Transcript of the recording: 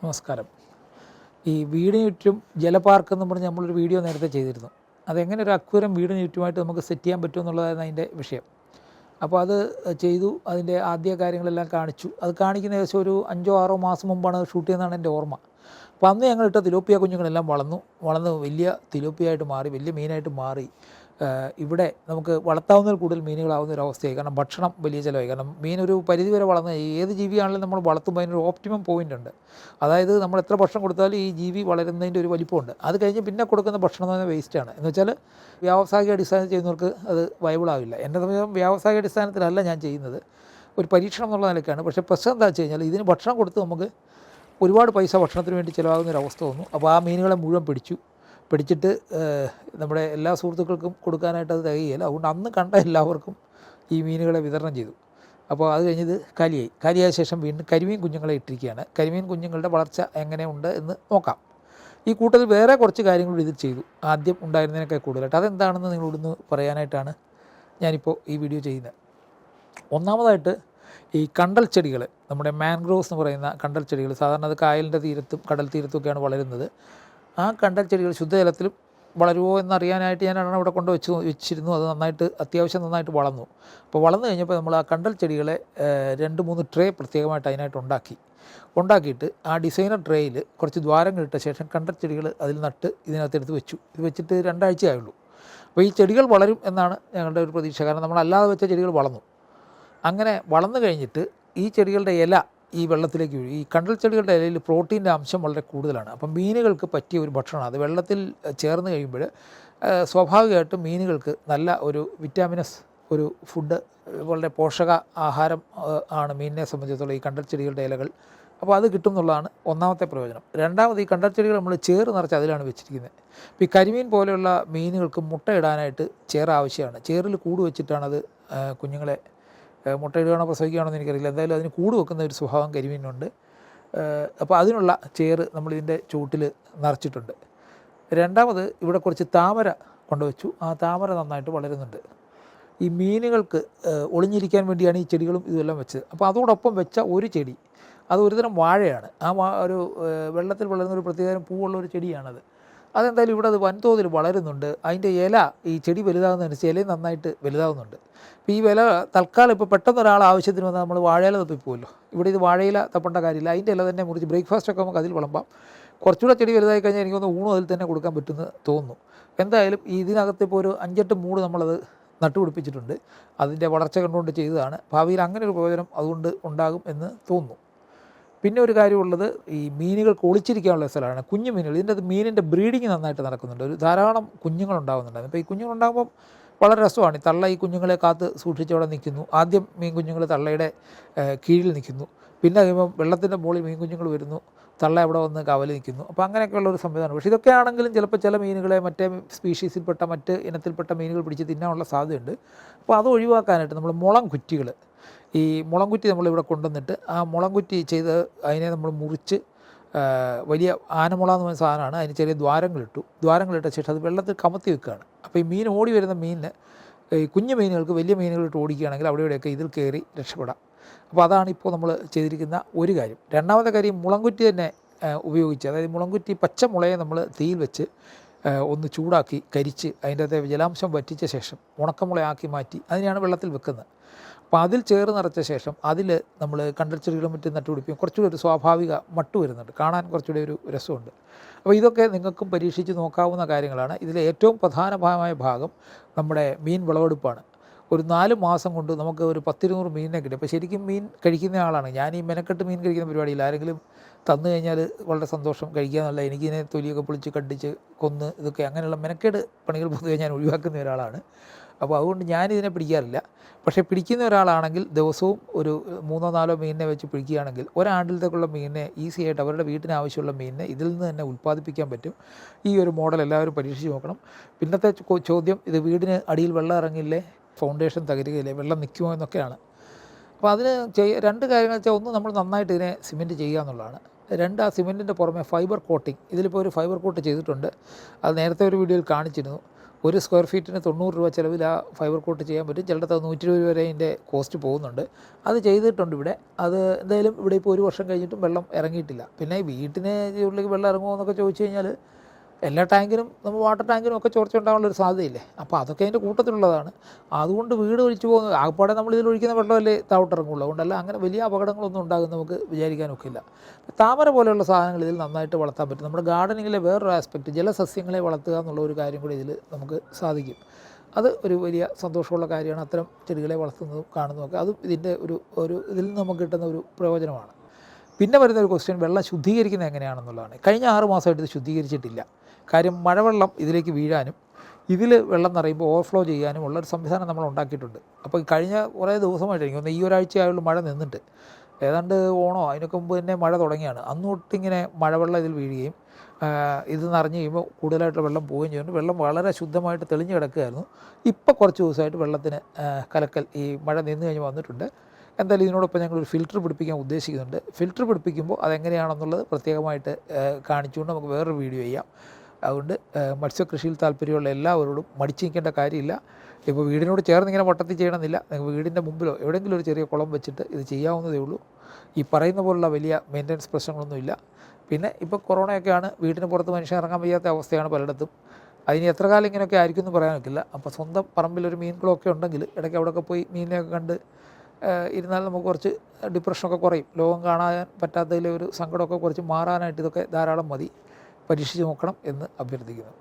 നമസ്കാരം. ഈ വീടിന് ചുറ്റും ജലപാർക്ക് എന്ന് പറഞ്ഞ് നമ്മളൊരു വീഡിയോ നേരത്തെ ചെയ്തിരുന്നു. അതെങ്ങനെ ഒരു അക്വേറിയം വീടിന് ചുറ്റുമായിട്ട് നമുക്ക് സെറ്റ് ചെയ്യാൻ പറ്റും എന്നുള്ളതായിരുന്നു അതിൻ്റെ വിഷയം. അപ്പോൾ അത് ചെയ്തു. അതിൻ്റെ ആദ്യ കാര്യങ്ങളെല്ലാം കാണിച്ചു. അത് കാണിക്കുന്ന ഏകദേശം ഒരു 5-6 മാസം മുമ്പാണ് ഷൂട്ട് ചെയ്യുന്നതാണ് എൻ്റെ ഓർമ്മ. അപ്പോൾ അന്ന് ഞങ്ങളിട്ട തിലോപ്പിയ കുഞ്ഞുങ്ങളെല്ലാം വളർന്ന് വലിയ തിലോപ്പിയായിട്ട് മാറി, വലിയ മീനായിട്ട് മാറി. ഇവിടെ നമുക്ക് വളർത്താവുന്നതിൽ കൂടുതൽ മീനുകളാവുന്ന ഒരു അവസ്ഥയായി. കാരണം ഭക്ഷണം വലിയ ചിലവായി. കാരണം മീനൊരു പരിധി വരെ വളർന്ന് ഏത് ജീവിയാണെങ്കിലും നമ്മൾ വളർത്തുമ്പോൾ അതിനൊരു ഓപ്റ്റിമം പോയിൻ്റ് ഉണ്ട്. അതായത് നമ്മൾ എത്ര ഭക്ഷണം കൊടുത്താലും ഈ ജീവി വളരുന്നതിൻ്റെ ഒരു വലിപ്പമുണ്ട്. അത് കഴിഞ്ഞ് പിന്നെ കൊടുക്കുന്ന ഭക്ഷണം എന്ന് പറഞ്ഞാൽ വേസ്റ്റാണ്. എന്ന് വെച്ചാൽ വ്യാവസായിക അടിസ്ഥാനത്തിൽ ചെയ്യുന്നവർക്ക് അത് വയബിളാവില്ല. എൻ്റെ സമയം വ്യാവസായിക അടിസ്ഥാനത്തിലല്ല ഞാൻ ചെയ്യുന്നത്, ഒരു പരീക്ഷണം എന്നുള്ള നിലയ്ക്കാണ്. പക്ഷേ പ്രശ്നം എന്താ വെച്ച് കഴിഞ്ഞാൽ ഇതിന് ഭക്ഷണം കൊടുത്ത് നമുക്ക് ഒരുപാട് പൈസ ഭക്ഷണത്തിന് വേണ്ടി ചിലവാകുന്നൊരവസ്ഥ വന്നു. അപ്പോൾ ആ മീനുകളെ മുഴുവൻ പിടിച്ചിട്ട് നമ്മുടെ എല്ലാ സുഹൃത്തുക്കൾക്കും കൊടുക്കാനായിട്ട് അത് തികയില്ല. അതുകൊണ്ട് അന്ന് കണ്ട എല്ലാവർക്കും ഈ മീനുകളെ വിതരണം ചെയ്തു. അപ്പോൾ അത് കഴിഞ്ഞത് കാലിയായ ശേഷം വീണ്ടും കരിമീൻ കുഞ്ഞുങ്ങളെ ഇട്ടിരിക്കുകയാണ്. കരിമീൻ കുഞ്ഞുങ്ങളുടെ വളർച്ച എങ്ങനെയുണ്ട് എന്ന് നോക്കാം. ഈ കൂട്ടത്തിൽ വേറെ കുറച്ച് കാര്യങ്ങൾ ഇതിൽ ചെയ്തു, ആദ്യം ഉണ്ടായിരുന്നതിനൊക്കെ കൂടുതലായിട്ട്. അതെന്താണെന്ന് നിങ്ങളോടൊന്ന് പറയാനായിട്ടാണ് ഞാനിപ്പോൾ ഈ വീഡിയോ ചെയ്യുന്നത്. ഒന്നാമതായിട്ട് ഈ കണ്ടൽ ചെടികൾ, നമ്മുടെ മാൻഗ്രോവ്സ് എന്ന് പറയുന്ന കണ്ടൽ ചെടികൾ, സാധാരണ അത് കായലിൻ്റെ തീരത്തും കടൽ തീരത്തുമൊക്കെയാണ് വളരുന്നത്. ആ കണ്ടൽ ചെടികൾ ശുദ്ധജലത്തിലും വളരുമോ എന്നറിയാനായിട്ട് ഞാൻ ഇവിടെ വെച്ചിരുന്നു. അത് അത്യാവശ്യം നന്നായിട്ട് വളർന്നു. അപ്പോൾ വളർന്നു കഴിഞ്ഞപ്പോൾ നമ്മൾ ആ കണ്ടൽ ചെടികളെ 2-3 ട്രേ പ്രത്യേകമായിട്ട് അതിനായിട്ട് ഉണ്ടാക്കിയിട്ട് ആ ഡിസൈനർ ട്രേയിൽ കുറച്ച് ദ്വാരങ്ങളിട്ട ശേഷം കണ്ടൽ ചെടികൾ അതിൽ നട്ട് ഇതിനകത്തെടുത്ത് വെച്ചു. ഇത് വെച്ചിട്ട് 2 ആഴ്ചയായുള്ളൂ. അപ്പോൾ ഈ ചെടികൾ വളരും എന്നാണ് ഞങ്ങളുടെ ഒരു പ്രതീക്ഷ. കാരണം നമ്മളല്ലാതെ വെച്ച ചെടികൾ വളർന്നു. അങ്ങനെ വളർന്നു കഴിഞ്ഞിട്ട് ഈ ചെടികളുടെ ഇല ഈ വെള്ളത്തിലേക്ക് വീഴും. ഈ കണ്ടൽ ചെടികളുടെ ഇലയിൽ പ്രോട്ടീൻ്റെ അംശം വളരെ കൂടുതലാണ്. അപ്പം മീനുകൾക്ക് പറ്റിയ ഒരു ഭക്ഷണമാണ് അത്. വെള്ളത്തിൽ ചേർന്ന് കഴിയുമ്പോൾ സ്വാഭാവികമായിട്ടും മീനുകൾക്ക് നല്ല ഒരു വിറ്റാമിനസ് ഒരു ഫുഡ്, വളരെ പോഷക ആഹാരം ആണ് മീനിനെ സംബന്ധിച്ചിടത്തോളം ഈ കണ്ടൽ ചെടികളുടെ ഇലകൾ. അപ്പോൾ അത് കിട്ടും എന്നുള്ളതാണ് ഒന്നാമത്തെ പ്രയോജനം. രണ്ടാമത്, ഈ കണ്ടൽ ചെടികൾ നമ്മൾ ചേറ് നിറച്ച് അതിലാണ് വെച്ചിരിക്കുന്നത്. ഇപ്പോൾ ഈ കരിമീൻ പോലെയുള്ള മീനുകൾക്ക് മുട്ടയിടാനായിട്ട് ചേറ് ആവശ്യമാണ്. ചേറിൽ കൂട് വെച്ചിട്ടാണത് കുഞ്ഞുങ്ങളെ മുട്ടയിടുകയാണോ പ്രസവിക്കുകയാണോ എന്ന് എനിക്കറിയില്ല. എന്തായാലും അതിന് കൂട് വെക്കുന്ന ഒരു സ്വഭാവം കരിമീനുണ്ട്. അപ്പോൾ അതിനുള്ള ചേറ് നമ്മളിതിൻ്റെ ചുവട്ടിൽ നിറച്ചിട്ടുണ്ട്. രണ്ടാമത്, ഇവിടെ കുറച്ച് താമര കൊണ്ടുവച്ചു. ആ താമര നന്നായിട്ട് വളരുന്നുണ്ട്. ഈ മീനുകൾക്ക് ഒളിഞ്ഞിരിക്കാൻ വേണ്ടിയാണ് ഈ ചെടികളും ഇതെല്ലാം വെച്ചത്. അപ്പോൾ അതോടൊപ്പം വെച്ച ഒരു ചെടി, അത് ഒരുതരം വാഴയാണ്. ഒരു വെള്ളത്തിൽ വളരുന്ന ഒരു പ്രത്യേകതരം പൂവുള്ള ഒരു ചെടിയാണത്. അതെന്തായാലും ഇവിടെ അത് വൻതോതിൽ വളരുന്നുണ്ട്. അതിൻ്റെ ഇല, ഈ ചെടി വലുതാകുന്നതനുസരിച്ച് ഇലയും നന്നായിട്ട് വലുതാകുന്നുണ്ട്. അപ്പോൾ ഈ ഇല തൽക്കാലം ഇപ്പോൾ പെട്ടെന്ന് ഒരാൾ ആവശ്യത്തിന് വന്നാൽ നമ്മൾ വാഴയില തപ്പിപ്പോമല്ലോ. ഇവിടെ ഇത് വാഴയില തപ്പേണ്ട കാര്യമില്ല. അതിൻ്റെ ഇല തന്നെ മുറിച്ച് ബ്രേക്ക്ഫാസ്റ്റൊക്കെ നമുക്ക് അതിൽ വിളമ്പാം. കുറച്ചുകൂടെ ചെടി വലുതായി കഴിഞ്ഞാൽ എനിക്കൊന്ന് ഊണും അതിൽ തന്നെ കൊടുക്കാൻ പറ്റുമെന്ന് തോന്നുന്നു. എന്തായാലും ഇതിനകത്ത് ഇപ്പോൾ ഒരു 5-8 മൂട് നമ്മളത് നട്ടുപിടിപ്പിച്ചിട്ടുണ്ട്. അതിൻ്റെ വളർച്ച കണ്ടുകൊണ്ട് ചെയ്തതാണ്. ഭാവിയിൽ അങ്ങനെ ഒരു പ്രയോജനം അതുകൊണ്ട് ഉണ്ടാകും എന്ന് തോന്നുന്നു. പിന്നെ ഒരു കാര്യമുള്ളത്, ഈ മീനുകൾക്ക് ഒളിച്ചിരിക്കാനുള്ള സ്ഥലമാണ്. കുഞ്ഞു മീനുകൾ, ഇതിൻ്റെ അത് മീനിൻ്റെ ബ്രീഡിങ് നന്നായിട്ട് നടക്കുന്നുണ്ട്. ധാരാളം കുഞ്ഞുങ്ങളുണ്ടാകുന്നുണ്ടായിരുന്നു. അപ്പോൾ ഈ കുഞ്ഞുങ്ങളുണ്ടാകുമ്പം വളരെ രസമാണ്. ഈ തള്ള ഈ കുഞ്ഞുങ്ങളെ കാത്ത് സൂക്ഷിച്ചവിടെ നിൽക്കുന്നു. ആദ്യം മീൻ കുഞ്ഞുങ്ങൾ തള്ളയുടെ കീഴിൽ നിൽക്കുന്നു. പിന്നെ കഴിയുമ്പം വെള്ളത്തിൻ്റെ മുകളിൽ മീൻ കുഞ്ഞുങ്ങൾ വരുന്നു, തള്ള അവിടെ വന്ന് കാവൽ നിൽക്കുന്നു. അപ്പോൾ അങ്ങനെയൊക്കെയുള്ള ഒരു സംവിധാനം. പക്ഷേ ഇതൊക്കെ ആണെങ്കിലും ചിലപ്പോൾ ചില മീനുകളെ മറ്റേ സ്പീഷീസിൽപ്പെട്ട മറ്റ് ഇനത്തിൽപ്പെട്ട മീനുകൾ പിടിച്ച് തിന്നാനുള്ള സാധ്യതയുണ്ട്. അപ്പോൾ അത് ഒഴിവാക്കാനായിട്ട് നമ്മൾ മുളംകുറ്റികൾ, ഈ മുളംകുറ്റി നമ്മളിവിടെ കൊണ്ടുവന്നിട്ട് ആ മുളംകുറ്റി ചെയ്ത് അതിനെ നമ്മൾ മുറിച്ച് വലിയ ആനമുള എന്ന് പറയുന്ന സാധനമാണ്. അതിന് ചെറിയ ദ്വാരങ്ങളിട്ട ശേഷം അത് വെള്ളത്തിൽ കമത്തി വെക്കുകയാണ്. അപ്പോൾ ഈ മീൻ ഓടി വരുന്ന മീനിന്, ഈ കുഞ്ഞു മീനുകൾക്ക് വലിയ മീനുകളിട്ട് ഓടിക്കുകയാണെങ്കിൽ അവിടെയൊക്കെ ഇതിൽ കയറി രക്ഷപ്പെടാം. അപ്പോൾ അതാണ് ഇപ്പോൾ നമ്മൾ ചെയ്തിരിക്കുന്ന ഒരു കാര്യം. രണ്ടാമത്തെ കാര്യം, മുളംകുറ്റി തന്നെ ഉപയോഗിച്ച്, അതായത് മുളംകുറ്റി പച്ച മുളയെ നമ്മൾ തീയിൽ വെച്ച് ഒന്ന് ചൂടാക്കി കരിച്ച് അതിൻ്റെ അകത്തെ ജലാംശം വറ്റിച്ച ശേഷം ഉണക്കമുളയാക്കി മാറ്റി അതിനെയാണ് വെള്ളത്തിൽ വെക്കുന്നത്. അപ്പോൾ അതിൽ ചേറ് നിറച്ച ശേഷം അതിൽ നമ്മൾ കണ്ടൽ ചെടികളും മറ്റും നട്ടുപിടിപ്പിക്കും. കുറച്ചുകൂടി ഒരു സ്വാഭാവിക മട്ട് വരുന്നുണ്ട്, കാണാൻ കുറച്ചുകൂടി ഒരു രസമുണ്ട്. അപ്പോൾ ഇതൊക്കെ നിങ്ങൾക്കും പരീക്ഷിച്ച് നോക്കാവുന്ന കാര്യങ്ങളാണ്. ഇതിലെ ഏറ്റവും പ്രധാനമായ ഭാഗം നമ്മുടെ മീൻ വിളവെടുപ്പാണ്. ഒരു 4 മാസം കൊണ്ട് നമുക്ക് ഒരു 10-200 മീനിനെ കിട്ടും. അപ്പോൾ ശരിക്കും മീൻ കഴിക്കുന്ന ആളാണ് ഞാൻ. ഈ മെനക്കെട്ട് മീൻ കഴിക്കുന്ന പരിപാടിയില്ല. ആരെങ്കിലും തന്നു കഴിഞ്ഞാൽ വളരെ സന്തോഷം കഴിക്കുക എന്നുള്ള, എനിക്കിതിനെ തൊലിയൊക്കെ പൊളിച്ച് കണ്ടിച്ച് കൊന്ന് ഇതൊക്കെ അങ്ങനെയുള്ള മെനക്കേട് പണികൾ പൊതുവെ ഞാൻ ഒഴിവാക്കുന്ന ഒരാളാണ്. അപ്പോൾ അതുകൊണ്ട് ഞാനിതിനെ പിടിക്കാറില്ല. പക്ഷേ പിടിക്കുന്ന ഒരാളാണെങ്കിൽ ദിവസവും ഒരു 3-4 മീനിനെ വെച്ച് പിടിക്കുകയാണെങ്കിൽ ഒരാണ്ടിലത്തേക്കുള്ള മീനിനെ ഈസി ആയിട്ട് അവരുടെ വീട്ടിന് ആവശ്യമുള്ള മീനിനെ ഇതിൽ നിന്ന് തന്നെ ഉൽപ്പാദിപ്പിക്കാൻ പറ്റും. ഈ ഒരു മോഡൽ എല്ലാവരും പരീക്ഷിച്ച് നോക്കണം. പിന്നത്തെ ചോദ്യം, ഇത് വീടിന് അടിയിൽ വെള്ളം ഇറങ്ങില്ലേ, ഫൗണ്ടേഷൻ തകരുകയില്ലേ, വെള്ളം നിൽക്കുമോ എന്നൊക്കെയാണ്. അപ്പോൾ അതിന് 2 കാര്യങ്ങൾ വെച്ചാൽ, ഒന്ന് നമ്മൾ നന്നായിട്ട് ഇതിനെ സിമെൻറ്റ് ചെയ്യുക എന്നുള്ളതാണ്. 2, ആ സിമെൻറ്റിൻ്റെ പുറമെ ഫൈബർ കോട്ടിങ്. ഇതിലിപ്പോൾ ഒരു ഫൈബർ കോട്ട് ചെയ്തിട്ടുണ്ട്. അത് നേരത്തെ ഒരു വീഡിയോയിൽ കാണിച്ചിരുന്നു. ഒരു സ്ക്വയർ ഫീറ്റിന് 90 രൂപ ചിലവിൽ ആ ഫൈബർ കോട്ട് ചെയ്യാൻ പറ്റും. ചിലയിടത്ത് 120 വരെ അതിൻ്റെ കോസ്റ്റ് പോകുന്നുണ്ട്. അത് ചെയ്തിട്ടുണ്ട് ഇവിടെ. അത് എന്തായാലും ഇവിടെ ഇപ്പോൾ 1 വർഷം കഴിഞ്ഞിട്ടും വെള്ളം ഇറങ്ങിയിട്ടില്ല. പിന്നെ വീട്ടിന് ഉള്ളിലേക്ക് വെള്ളം ഇറങ്ങുമോ എന്നൊക്കെ ചോദിച്ചു കഴിഞ്ഞാൽ എല്ലാ ടാങ്കിനും നമ്മൾ വാട്ടർ ടാങ്കിനും ഒക്കെ ചോർച്ച ഉണ്ടാകാനുള്ളൊരു സാധ്യതയില്ലേ. അപ്പോൾ അതൊക്കെ അതിൻ്റെ കൂട്ടത്തിലുള്ളതാണ്. അതുകൊണ്ട് വീട് ഒഴിച്ചു പോകുന്നത് ആകപ്പാടെ നമ്മൾ ഇതിൽ ഒഴിക്കുന്ന വെള്ളമല്ലേ താഴോട്ടിറങ്ങുള്ളൂ. അതുകൊണ്ടല്ല അങ്ങനെ വലിയ അപകടങ്ങളൊന്നും ഉണ്ടാകും നമുക്ക് വിചാരിക്കാനൊക്കില്ല. താമര പോലെയുള്ള സാധനങ്ങൾ ഇതിൽ നന്നായിട്ട് വളർത്താൻ പറ്റും. നമ്മുടെ ഗാർഡനിങ്ങിലെ വേറൊരു ആസ്പെക്റ്റ് ജലസസ്യങ്ങളെ വളർത്തുക എന്നുള്ള ഒരു കാര്യം കൂടി ഇതിൽ നമുക്ക് സാധിക്കും. അത് ഒരു വലിയ സന്തോഷമുള്ള കാര്യമാണ്. അത്തരം ചെടികളെ വളർത്തുന്നതും കാണുന്നതൊക്കെ അതും ഇതിൻ്റെ ഒരു ഇതിൽ നിന്ന് നമുക്ക് കിട്ടുന്ന ഒരു പ്രയോജനമാണ്. പിന്നെ വരുന്നൊരു ക്വസ്റ്റ്യൻ വെള്ളം ശുദ്ധീകരിക്കുന്നത് എങ്ങനെയാണെന്നുള്ളതാണ്. കഴിഞ്ഞ 6 മാസമായിട്ട് ഇത് ശുദ്ധീകരിച്ചിട്ടില്ല. കാര്യം മഴവെള്ളം ഇതിലേക്ക് വീഴാനും ഇതിൽ വെള്ളം നിറയുമ്പോൾ ഓവർഫ്ലോ ചെയ്യാനും ഉള്ളൊരു സംവിധാനം നമ്മൾ ഉണ്ടാക്കിയിട്ടുണ്ട്. അപ്പോൾ കഴിഞ്ഞ കുറേ ദിവസമായിട്ടായിരിക്കും ഈ ഒരാഴ്ചയായുള്ള മഴ നിന്നിട്ട് ഏതാണ്ട് ഓണോ അതിനൊക്കെ മുമ്പ് തന്നെ മഴ തുടങ്ങിയാണ്. അന്ന് തൊട്ടിങ്ങനെ മഴവെള്ളം ഇതിൽ വീഴുകയും ഇത് നിറഞ്ഞ് കഴിയുമ്പോൾ കൂടുതലായിട്ട് വെള്ളം പോവുകയും ചെയ്യുന്നുണ്ട്. വെള്ളം വളരെ ശുദ്ധമായിട്ട് തെളിഞ്ഞ് കിടക്കുകയായിരുന്നു. ഇപ്പോൾ കുറച്ച് ദിവസമായിട്ട് വെള്ളത്തിന് കലക്കൽ ഈ മഴ നിന്ന് കഴിഞ്ഞ് വന്നിട്ടുണ്ട്. എന്തായാലും ഇതിനോടൊപ്പം ഞങ്ങളൊരു ഫിൽറ്റർ പിടിപ്പിക്കാൻ ഉദ്ദേശിക്കുന്നുണ്ട്. ഫിൽറ്റർ പിടിപ്പിക്കുമ്പോൾ അതെങ്ങനെയാണെന്നുള്ളത് പ്രത്യേകമായിട്ട് കാണിച്ചുകൊണ്ട് നമുക്ക് വേറൊരു വീഡിയോ ചെയ്യാം. അതുകൊണ്ട് മത്സ്യകൃഷിയിൽ താല്പര്യമുള്ള എല്ലാവരോടും മടിച്ച് നിൽക്കേണ്ട കാര്യമില്ല. ഇപ്പോൾ വീടിനോട് ചേർന്ന് ഇങ്ങനെ വട്ടത്തിൽ ചെയ്യണമെന്നില്ല. നിങ്ങൾക്ക് വീടിൻ്റെ മുമ്പിലോ എവിടെയെങ്കിലും ഒരു ചെറിയ കുളം വെച്ചിട്ട് ഇത് ചെയ്യാവുന്നതേ ഉള്ളൂ. ഈ പറയുന്ന പോലുള്ള വലിയ മെയിൻ്റനൻസ് പ്രശ്നങ്ങളൊന്നുമില്ല. പിന്നെ ഇപ്പോൾ കൊറോണയൊക്കെയാണ്, വീടിന് പുറത്ത് മനുഷ്യൻ ഇറങ്ങാൻ വയ്യാത്ത അവസ്ഥയാണ് പലയിടത്തും. അതിന് എത്ര കാലം ഇങ്ങനെയൊക്കെ ആയിരിക്കും എന്ന് പറയാൻ പറ്റില്ല. അപ്പോൾ സ്വന്തം പറമ്പിലൊരു മീൻ കുളമൊക്കെ ഉണ്ടെങ്കിൽ ഇടയ്ക്ക് അവിടെയൊക്കെ പോയി മീനിനെയൊക്കെ കണ്ട് ഇരുന്നാൽ നമുക്ക് കുറച്ച് ഡിപ്രഷനൊക്കെ കുറയും. ലോകം കാണാൻ പറ്റാത്തതിലെ ഒരു സങ്കടമൊക്കെ കുറച്ച് മാറാനായിട്ട് ഇതൊക്കെ ധാരാളം മതി. പരീക്ഷിച്ച് നോക്കണം എന്ന് അഭ്യർത്ഥിക്കുന്നു.